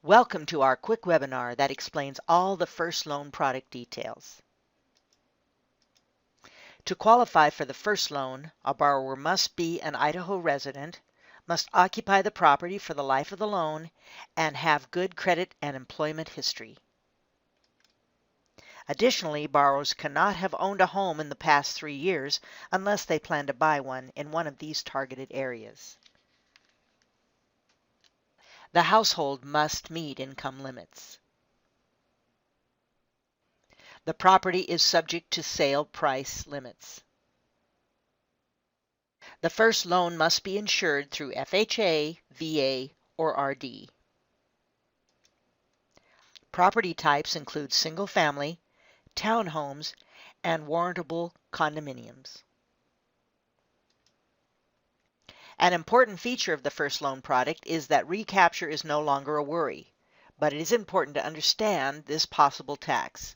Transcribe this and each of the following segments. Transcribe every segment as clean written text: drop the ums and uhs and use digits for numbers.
Welcome to our quick webinar that explains all the first loan product details. To qualify for the first loan, a borrower must be an Idaho resident, must occupy the property for the life of the loan, and have good credit and employment history. Additionally, borrowers cannot have owned a home in the past 3 years unless they plan to buy one in one of these targeted areas. The household must meet income limits. The property is subject to sale price limits. The first loan must be insured through FHA, VA, or RD. Property types include single-family, townhomes, and warrantable condominiums. An important feature of the first loan product is that recapture is no longer a worry, but it is important to understand this possible tax.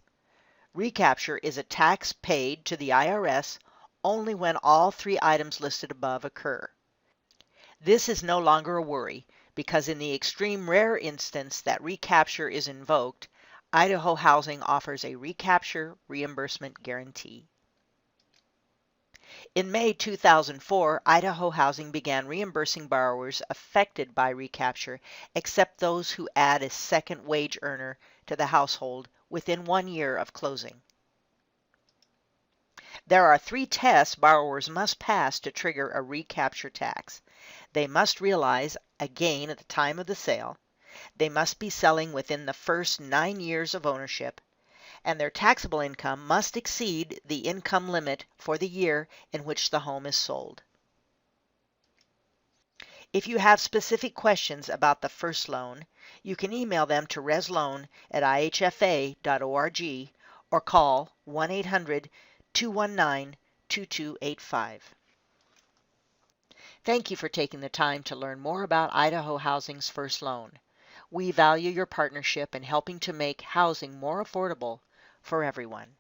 Recapture is a tax paid to the IRS only when all 3 items listed above occur. This is no longer a worry because in the extreme rare instance that recapture is invoked, Idaho Housing offers a recapture reimbursement guarantee. In May 2004, Idaho Housing began reimbursing borrowers affected by recapture except those who add a second wage earner to the household within 1 year of closing. There are 3 tests borrowers must pass to trigger a recapture tax. They must realize a gain at the time of the sale. They must be selling within the first 9 years of ownership, and their taxable income must exceed the income limit for the year in which the home is sold. If you have specific questions about the first loan, you can email them to resloan@ihfa.org or call 1-800-219-2285. Thank you for taking the time to learn more about Idaho Housing's first loan. We value your partnership in helping to make housing more affordable for everyone.